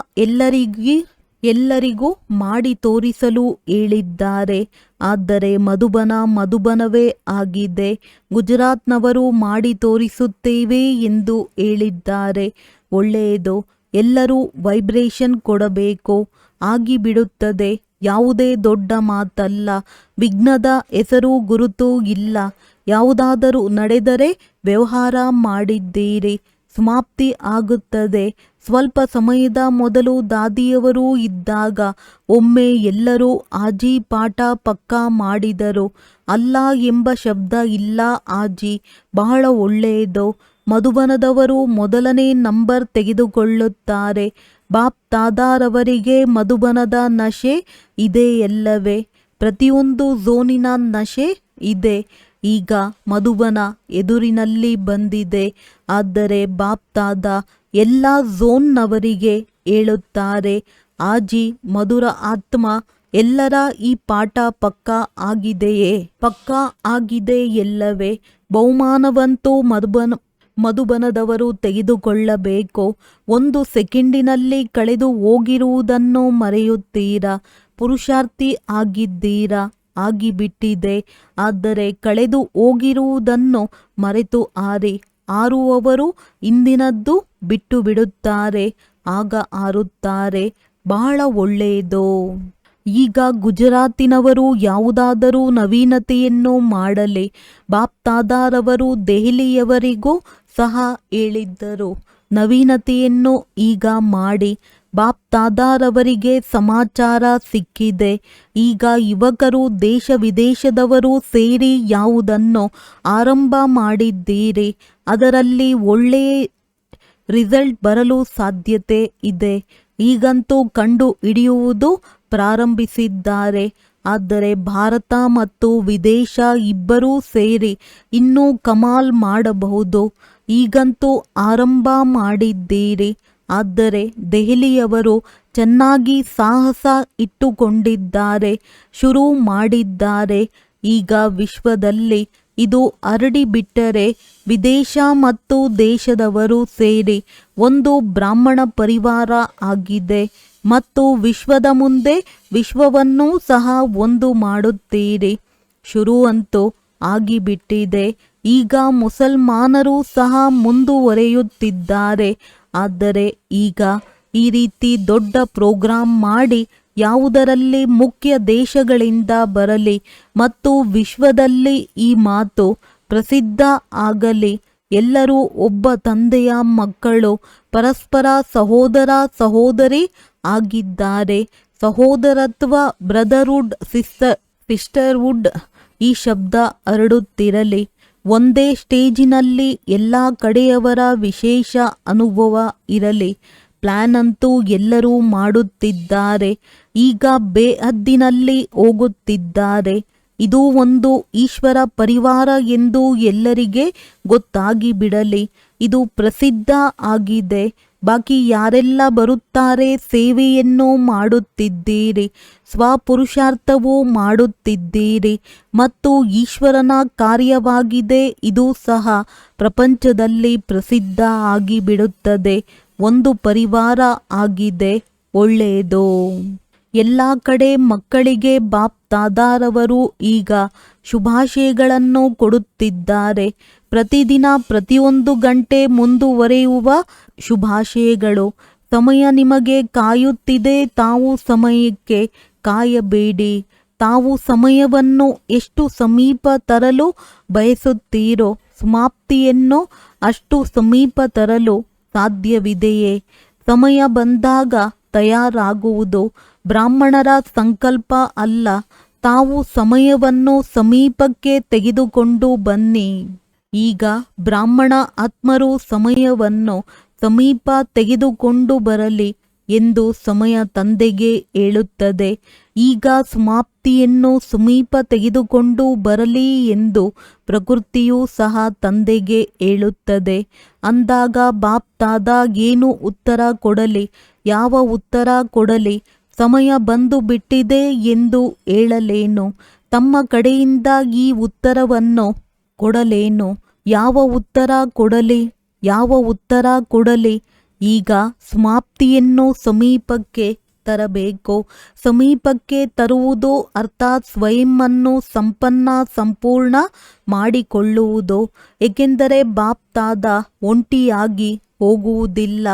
ಎಲ್ಲರಿಗೂ ಮಾಡಿ ತೋರಿಸಲು ಹೇಳಿದ್ದಾರೆ. ಆದರೆ ಮಧುಬನವೇ ಆಗಿದೆ. ಗುಜರಾತ್ನವರು ಮಾಡಿ ತೋರಿಸುತ್ತೇವೆ ಎಂದು ಹೇಳಿದ್ದಾರೆ. ಒಳ್ಳೆಯದು. ಎಲ್ಲರೂ ವೈಬ್ರೇಷನ್ ಕೊಡಬೇಕು. ಆಗಿಬಿಡುತ್ತದೆ. ಯಾವುದೇ ದೊಡ್ಡ ಮಾತಲ್ಲ. ವಿಘ್ನದ ಹೆಸರು ಗುರುತು ಇಲ್ಲ. ಯಾವುದಾದರೂ ನಡೆದರೆ ವ್ಯವಹಾರ ಮಾಡಿದ್ದೀರಿ, ಸಮಾಪ್ತಿ ಆಗುತ್ತದೆ. ಸ್ವಲ್ಪ ಸಮಯದ ಮೊದಲು ದಾದಿಯವರು ಇದ್ದಾಗ ಒಮ್ಮೆ ಎಲ್ಲರೂ ಆಜಿ ಪಾಠ ಪಕ್ಕಾ ಮಾಡಿದರು. ಅಲ್ಲ ಎಂಬ ಶಬ್ದ ಇಲ್ಲ. ಆಜಿ ಬಹಳ ಒಳ್ಳೆಯದು. ಮಧುಬನದವರು ಮೊದಲನೇ ನಂಬರ್ ತೆಗೆದುಕೊಳ್ಳುತ್ತಾರೆ. ಬಾಪ್ ತಾದಾರವರಿಗೆ ಮಧುಬನದ ನಶೆ ಇದೆಯಲ್ಲವೇ? ಪ್ರತಿಯೊಂದು ಝೋನಿನ ನಶೆ ಇದೆ. ಈಗ ಮಧುಬನ ಎದುರಿನಲ್ಲಿ ಬಂದಿದೆ. ಆದರೆ ಬಾಪ್ತಾದ ಎಲ್ಲ ಝೋನ್ನವರಿಗೆ ಹೇಳುತ್ತಾರೆ, ಆಜಿ ಮಧುರ ಆತ್ಮ ಎಲ್ಲರ ಈ ಪಾಠ ಪಕ್ಕಾ ಆಗಿದೆಯೇ? ಪಕ್ಕಾ ಆಗಿದೆ ಎಲ್ಲವೇ? ಬಹುಮಾನವಂತೂ ಮಧುಬನದವರು ತೆಗೆದುಕೊಳ್ಳಬೇಕು. 1 ಸೆಕೆಂಡಿನಲ್ಲಿ ಕಳೆದು ಹೋಗಿರುವುದನ್ನು ಮರೆಯುತ್ತೀರಾ? ಪುರುಷಾರ್ಥಿ ಆಗಿದ್ದೀರಾ, ಆಗಿಬಿಟ್ಟಿದೆ. ಆದರೆ ಕಳೆದು ಹೋಗಿರುವುದನ್ನು ಮರೆತು ಹಾರುವವರು ಇಂದಿನದ್ದು ಬಿಟ್ಟು ಬಿಡುತ್ತಾರೆ, ಆಗ ಹಾರುತ್ತಾರೆ. ಬಹಳ ಒಳ್ಳೆಯದು. ಈಗ ಗುಜರಾತಿನವರು ಯಾವುದಾದರೂ ನವೀನತೆಯನ್ನು ಮಾಡಲಿ. ಬಾಪ್ತಾದಾರವರು ದೆಹಲಿಯವರಿಗೂ ಸಹ ಹೇಳಿದ್ದರು, ನವೀನತೆಯನ್ನು ಈಗ ಮಾಡಿ. ಬಾಪ್ತಾದಾರವರಿಗೆ ಸಮಾಚಾರ ಸಿಕ್ಕಿದೆ. ಈಗ ಯುವಕರು ದೇಶ ವಿದೇಶದವರು ಸೇರಿ ಯಾವುದನ್ನು ಆರಂಭ ಮಾಡಿದ್ದೀರಿ, ಅದರಲ್ಲಿ ಒಳ್ಳೆಯ ರಿಸಲ್ಟ್ ಬರಲು ಸಾಧ್ಯತೆ ಇದೆ. ಈಗಂತೂ ಕಂಡು ಹಿಡಿಯುವುದು ಪ್ರಾರಂಭಿಸಿದ್ದಾರೆ. ಆದರೆ ಭಾರತ ಮತ್ತು ವಿದೇಶ ಇಬ್ಬರೂ ಸೇರಿ ಇನ್ನೂ ಕಮಾಲ್ ಮಾಡಬಹುದು. ಈಗಂತೂ ಆರಂಭ ಮಾಡಿದ್ದೀರಿ. ಆದರೆ ದೆಹಲಿಯವರು ಚೆನ್ನಾಗಿ ಸಾಹಸ ಇಟ್ಟುಕೊಂಡಿದ್ದಾರೆ, ಶುರು ಮಾಡಿದ್ದಾರೆ. ಈಗ ವಿಶ್ವದಲ್ಲಿ ಇದು ಹರಡಿಬಿಟ್ಟರೆ ವಿದೇಶ ಮತ್ತು ದೇಶದವರು ಸೇರಿ ಒಂದು ಬ್ರಾಹ್ಮಣ ಪರಿವಾರ ಆಗಿದೆ ಮತ್ತು ವಿಶ್ವದ ಮುಂದೆ ವಿಶ್ವವನ್ನೂ ಸಹ ಒಂದು ಮಾಡುತ್ತೀರಿ. ಶುರು ಅಂತೂ ಆಗಿಬಿಟ್ಟಿದೆ. ಈಗ ಮುಸಲ್ಮಾನರು ಸಹ ಮುಂದುವರೆಯುತ್ತಿದ್ದಾರೆ. ಆದರೆ ಈಗ ಈ ರೀತಿ ದೊಡ್ಡ ಪ್ರೋಗ್ರಾಂ ಮಾಡಿ ಯಾವುದರಲ್ಲಿ ಮುಖ್ಯ ದೇಶಗಳಿಂದ ಬರಲಿ ಮತ್ತು ವಿಶ್ವದಲ್ಲಿ ಈ ಮಾತು ಪ್ರಸಿದ್ಧ ಆಗಲಿ. ಎಲ್ಲರೂ ಒಬ್ಬ ತಂದೆಯ ಮಕ್ಕಳು, ಪರಸ್ಪರ ಸಹೋದರ ಸಹೋದರಿ ಆಗಿದ್ದಾರೆ. ಸಹೋದರತ್ವ, ಬ್ರದರ್ಹುಡ್, ಸಿಸ್ಟರ್ಹುಡ್ ಈ ಶಬ್ದ ಹರಡುತ್ತಿರಲಿ. ಒಂದೇ ಸ್ಟೇಜಿನಲ್ಲಿ ಎಲ್ಲ ಕಡೆಯವರ ವಿಶೇಷ ಅನುಭವ ಇರಲಿ. ಪ್ಲಾನ್ ಅಂತೂ ಎಲ್ಲರೂ ಮಾಡುತ್ತಿದ್ದಾರೆ. ಈಗ ಬೇಹದ್ದಿನಲ್ಲಿ ಹೋಗುತ್ತಿದ್ದಾರೆ. ಇದು ಒಂದು ಈಶ್ವರ ಪರಿವಾರ ಎಂದು ಎಲ್ಲರಿಗೆ ಗೊತ್ತಾಗಿಬಿಡಲಿ. ಇದು ಪ್ರಸಿದ್ಧ ಆಗಿದೆ. ಬಾಕಿ ಯಾರೆಲ್ಲ ಬರುತ್ತಾರೆ, ಸೇವೆಯನ್ನು ಮಾಡುತ್ತಿದ್ದೀರಿ, ಸ್ವಪುರುಷಾರ್ಥವೂ ಮಾಡುತ್ತಿದ್ದೀರಿ ಮತ್ತು ಈಶ್ವರನ ಕಾರ್ಯವಾಗಿದೆ. ಇದು ಸಹ ಪ್ರಪಂಚದಲ್ಲಿ ಪ್ರಸಿದ್ಧ ಆಗಿಬಿಡುತ್ತದೆ. ಒಂದು ಪರಿವಾರ ಆಗಿದೆ. ಒಳ್ಳೆಯದು. ಎಲ್ಲ ಕಡೆ ಮಕ್ಕಳಿಗೆ ಬಾಪ್ತಾದಾರವರು ಈಗ ಶುಭಾಶಯಗಳನ್ನು ಕೊಡುತ್ತಿದ್ದಾರೆ. ಪ್ರತಿದಿನ ಪ್ರತಿಯೊಂದು ಗಂಟೆ ಮುಂದುವರೆಯುವ ಶುಭಾಶಯಗಳು. ಸಮಯ ನಿಮಗೆ ಕಾಯುತ್ತಿದೆ. ತಾವು ಸಮಯಕ್ಕೆ ಕಾಯಬೇಡಿ. ತಾವು ಸಮಯವನ್ನು ಎಷ್ಟು ಸಮೀಪ ತರಲು ಬಯಸುತ್ತೀರೋ ಸಮಾಪ್ತಿಯನ್ನು ಅಷ್ಟು ಸಮೀಪ ತರಲು ಸಾಧ್ಯವಿದೆಯೇ? ಸಮಯ ಬಂದಾಗ ತಯಾರಾಗುವುದು ಬ್ರಾಹ್ಮಣರ ಸಂಕಲ್ಪ ಅಲ್ಲ. ತಾವು ಸಮಯವನ್ನು ಸಮೀಪಕ್ಕೆ ತೆಗೆದುಕೊಂಡು ಬನ್ನಿ. ಈಗ ಬ್ರಾಹ್ಮಣ ಆತ್ಮರು ಸಮಯವನ್ನು ಸಮೀಪ ತೆಗೆದುಕೊಂಡು ಬರಲಿ ಎಂದು ಸಮಯ ತಂದೆಗೆ ಹೇಳುತ್ತದೆ. ಈಗ ಸಮಾಪ್ತಿಯನ್ನು ಸಮೀಪ ತೆಗೆದುಕೊಂಡು ಬರಲಿ ಎಂದು ಪ್ರಕೃತಿಯೂ ಸಹ ತಂದೆಗೆ ಹೇಳುತ್ತದೆ. ಅಂದಾಗ ಬಾಪ್ತಾದ ಏನು ಉತ್ತರ ಕೊಡಲಿ, ಯಾವ ಉತ್ತರ ಕೊಡಲಿ? ಸಮಯ ಬಂದು ಬಿಟ್ಟಿದೆ ಎಂದು ಹೇಳಲೇನು? ತಮ್ಮ ಕಡೆಯಿಂದ ಈ ಉತ್ತರವನ್ನು ಕೊಡಲೇನು? ಯಾವ ಉತ್ತರ ಕೊಡಲಿ? ಯಾವ ಉತ್ತರ ಕೊಡಲಿ? ಈಗ ಸಮಾಪ್ತಿಯನ್ನು ಸಮೀಪಕ್ಕೆ ತರಬೇಕು. ಸಮೀಪಕ್ಕೆ ತರುವುದು ಅರ್ಥಾತ್ ಸ್ವಯಂವನ್ನು ಸಂಪೂರ್ಣ ಮಾಡಿಕೊಳ್ಳುವುದು. ಏಕೆಂದರೆ ಬಾಪ್ತಾದ ಒಂಟಿಯಾಗಿ ಹೋಗುವುದಿಲ್ಲ,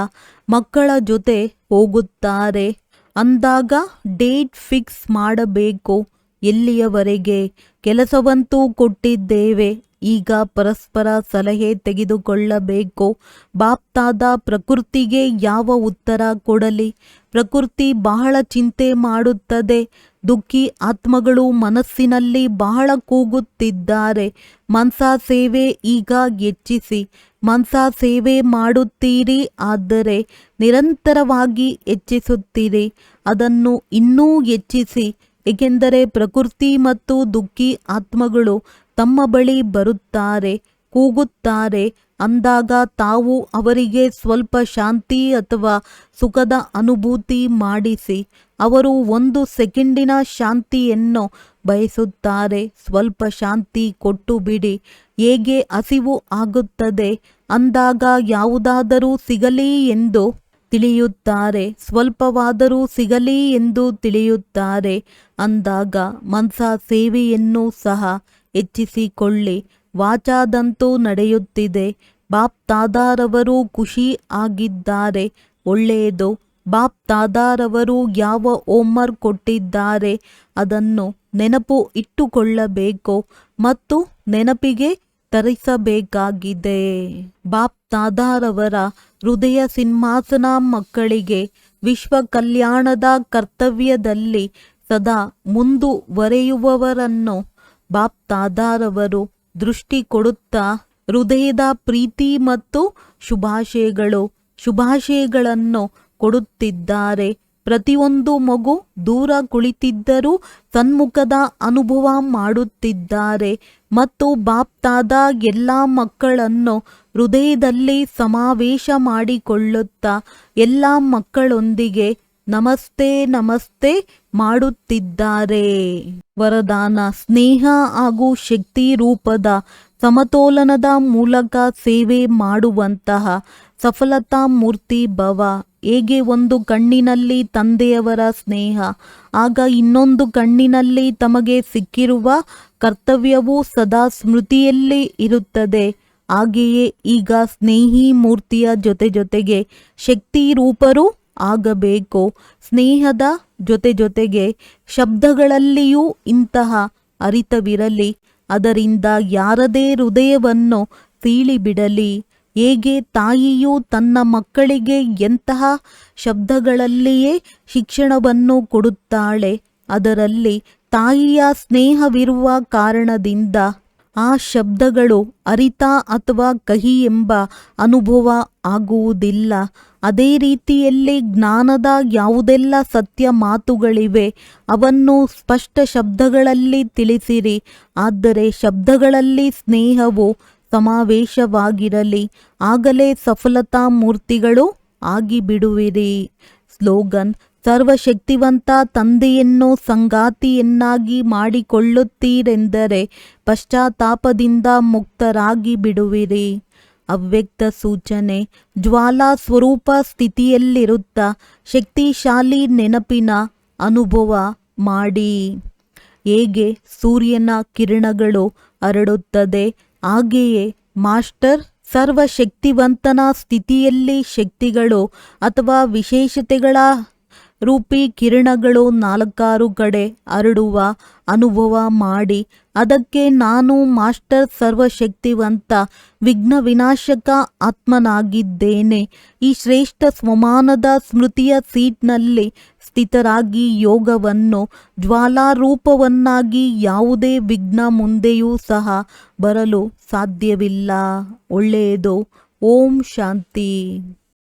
ಮಕ್ಕಳ ಜೊತೆ ಹೋಗುತ್ತಾರೆ. ಅಂದಾಗ ಡೇಟ್ ಫಿಕ್ಸ್ ಮಾಡಬೇಕು. ಎಲ್ಲಿಯವರೆಗೆ? ಕೆಲಸವಂತೂ ಕೊಟ್ಟಿದ್ದೇವೆ. ಈಗ ಪರಸ್ಪರ ಸಲಹೆ ತೆಗೆದುಕೊಳ್ಳಬೇಕು. ಬಾಪ್ತಾದ ಪ್ರಕೃತಿಗೆ ಯಾವ ಉತ್ತರ ಕೊಡಲಿ? ಪ್ರಕೃತಿ ಬಹಳ ಚಿಂತೆ ಮಾಡುತ್ತದೆ. ದುಃಖಿ ಆತ್ಮಗಳು ಮನಸ್ಸಿನಲ್ಲಿ ಬಹಳ ಕೂಗುತ್ತಿದ್ದಾರೆ. ಮನಸಾ ಸೇವೆ ಈಗ ಹೆಚ್ಚಿಸಿ. ಮನಸಾ ಸೇವೆ ಮಾಡುತ್ತೀರಿ, ಆದರೆ ನಿರಂತರವಾಗಿ ಹೆಚ್ಚಿಸುತ್ತೀರಿ. ಅದನ್ನು ಇನ್ನೂ ಹೆಚ್ಚಿಸಿ. ಏಕೆಂದರೆ ಪ್ರಕೃತಿ ಮತ್ತು ದುಃಖಿ ಆತ್ಮಗಳು ತಮ್ಮ ಬಳಿ ಬರುತ್ತಾರೆ, ಕೂಗುತ್ತಾರೆ. ಅಂದಾಗ ತಾವು ಅವರಿಗೆ ಸ್ವಲ್ಪ ಶಾಂತಿ ಅಥವಾ ಸುಖದ ಅನುಭೂತಿ ಮಾಡಿಸಿ. ಅವರು 1 ಸೆಕೆಂಡಿನ ಶಾಂತಿಯನ್ನು ಬಯಸುತ್ತಾರೆ. ಸ್ವಲ್ಪ ಶಾಂತಿ ಕೊಟ್ಟು ಬಿಡಿ. ಹೇಗೆ ಹಸಿವು ಆಗುತ್ತದೆ ಅಂದಾಗ ಯಾವುದಾದರೂ ಸಿಗಲಿ ಎಂದು ತಿಳಿಯುತ್ತಾರೆ, ಸ್ವಲ್ಪವಾದರೂ ಸಿಗಲಿ ಎಂದು ತಿಳಿಯುತ್ತಾರೆ. ಅಂದಾಗ ಮನಸ ಸೇವೆಯನ್ನು ಸಹ ಹೆಚ್ಚಿಸಿಕೊಳ್ಳಿ. ವಾಚಾದಂತೂ ನಡೆಯುತ್ತಿದೆ. ಬಾಪ್ ತಾದಾರವರು ಖುಷಿ ಆಗಿದ್ದಾರೆ. ಒಳ್ಳೆಯದು. ಬಾಪ್ ತಾದಾರವರು ಯಾವ ಹೋಮ್ವರ್ಕ್ ಕೊಟ್ಟಿದ್ದಾರೆ ಅದನ್ನು ನೆನಪು ಇಟ್ಟುಕೊಳ್ಳಬೇಕು ಮತ್ತು ನೆನಪಿಗೆ ತರಿಸಬೇಕಾಗಿದೆ. ಬಾಪ್ ತಾದಾರವರ ಹೃದಯ ಸಿಂಹಾಸನ ಮಕ್ಕಳಿಗೆ ವಿಶ್ವ ಕಲ್ಯಾಣದ ಕರ್ತವ್ಯದಲ್ಲಿ ಸದಾ ಮುಂದುವರೆಯುವವರನ್ನು ಬಾಪ್ ತಾದಾರವರು ದೃಷ್ಟಿ ಕೊಡುತ್ತಾ ಹೃದಯದ ಪ್ರೀತಿ ಮತ್ತು ಶುಭಾಶಯಗಳನ್ನು ಕೊಡುತ್ತಿದ್ದಾರೆ. ಪ್ರತಿಯೊಂದು ಮಗು ದೂರ ಕುಳಿತಿದ್ದರೂ ಸನ್ಮುಖದ ಅನುಭವ ಮಾಡುತ್ತಿದ್ದಾರೆ ಮತ್ತು ಬಾಪ್ ತಾದ ಎಲ್ಲ ಮಕ್ಕಳನ್ನು ಹೃದಯದಲ್ಲಿ ಸಮಾವೇಶ ಮಾಡಿಕೊಳ್ಳುತ್ತಾ ಎಲ್ಲ ಮಕ್ಕಳೊಂದಿಗೆ ನಮಸ್ತೆ ನಮಸ್ತೆ ಮಾಡುತ್ತಿದ್ದಾರೆ. ವರದಾನ: ಸ್ನೇಹ ಹಾಗೂ ಶಕ್ತಿ ರೂಪದ ಸಮತೋಲನದ ಮೂಲಕ ಸೇವೆ ಮಾಡುವಂತಹ ಸಫಲತಾ ಮೂರ್ತಿ ಭವ. ಹೇಗೆ ಒಂದು ಕಣ್ಣಿನಲ್ಲಿ ತಂದೆಯವರ ಸ್ನೇಹ, ಆಗ ಇನ್ನೊಂದು ಕಣ್ಣಿನಲ್ಲಿ ತಮಗೆ ಸಿಕ್ಕಿರುವ ಕರ್ತವ್ಯವು ಸದಾ ಸ್ಮೃತಿಯಲ್ಲಿ ಇರುತ್ತದೆ. ಹಾಗೆಯೇ ಈಗ ಸ್ನೇಹಿ ಮೂರ್ತಿಯ ಜೊತೆಗೆ ಶಕ್ತಿ ರೂಪರೂ ಆಗಬೇಕು. ಸ್ನೇಹದ ಜೊತೆಗೆ ಶಬ್ದಗಳಲ್ಲಿಯೂ ಇಂತಹ ಅರಿತವಿರಲಿ. ಅದರಿಂದ ಯಾರದೇ ಹೃದಯವನ್ನು ಸೀಳಿಬಿಡಲಿ. ಹೇಗೆ ತಾಯಿಯು ತನ್ನ ಮಕ್ಕಳಿಗೆ ಎಂತಹ ಶಬ್ದಗಳಲ್ಲಿಯೇ ಶಿಕ್ಷಣವನ್ನು ಕೊಡುತ್ತಾಳೆ, ಅದರಲ್ಲಿ ತಾಯಿಯ ಸ್ನೇಹವಿರುವ ಕಾರಣದಿಂದ ಆ ಶಬ್ದಗಳು ಅರಿತ ಅಥವಾ ಕಹಿ ಎಂಬ ಅನುಭವ ಆಗುವುದಿಲ್ಲ. ಅದೇ ರೀತಿಯಲ್ಲಿ ಜ್ಞಾನದ ಯಾವುದೆಲ್ಲ ಸತ್ಯ ಮಾತುಗಳಿವೆ ಅವನ್ನು ಸ್ಪಷ್ಟ ಶಬ್ದಗಳಲ್ಲಿ ತಿಳಿಸಿರಿ. ಆದರೆ ಶಬ್ದಗಳಲ್ಲಿ ಸ್ನೇಹವು ಸಮಾವೇಶವಾಗಿರಲಿ. ಆಗಲೇ ಸಫಲತಾ ಮೂರ್ತಿಗಳು ಆಗಿಬಿಡುವಿರಿ. ಸ್ಲೋಗನ್: ಸರ್ವಶಕ್ತಿವಂತ ತಂದೆಯನ್ನು ಸಂಗಾತಿಯನ್ನಾಗಿ ಮಾಡಿಕೊಳ್ಳುತ್ತೀರೆಂದರೆ ಪಶ್ಚಾತ್ತಾಪದಿಂದ ಮುಕ್ತರಾಗಿ ಬಿಡುವಿರಿ. ಅವ್ಯಕ್ತ ಸೂಚನೆ: ಜ್ವಾಲಾ ಸ್ವರೂಪ ಸ್ಥಿತಿಯಲ್ಲಿರುತ್ತಾ ಶಕ್ತಿಶಾಲಿ ನೆನಪಿನ ಅನುಭವ ಮಾಡಿ. ಹೇಗೆ ಸೂರ್ಯನ ಕಿರಣಗಳು ಹರಡುತ್ತದೆ, ಹಾಗೆಯೇ ಮಾಸ್ಟರ್ ಸರ್ವಶಕ್ತಿವಂತನ ಸ್ಥಿತಿಯಲ್ಲಿ ಶಕ್ತಿಗಳು ಅಥವಾ ವಿಶೇಷತೆಗಳ ರೂಪಿ ಕಿರಣಗಳು 4 ಕಡೆ ಹರಡುವ ಅನುಭವ ಮಾಡಿ. ಅದಕ್ಕೆ ನಾನು ಮಾಸ್ಟರ್ ಸರ್ವಶಕ್ತಿವಂತ ವಿಘ್ನ ವಿನಾಶಕ ಆತ್ಮನಾಗಿದ್ದೇನೆ. ಈ ಶ್ರೇಷ್ಠ ಸ್ವಮಾನದ ಸ್ಮೃತಿಯ ಸೀಟ್ನಲ್ಲಿ ಸ್ಥಿತರಾಗಿ ಯೋಗವನ್ನು ಜ್ವಾಲಾರೂಪವನ್ನಾಗಿ ಯಾವುದೇ ವಿಘ್ನ ಮುಂದೆಯೂ ಸಹ ಬರಲು ಸಾಧ್ಯವಿಲ್ಲ. ಒಳ್ಳೆಯದು. ಓಂ ಶಾಂತಿ.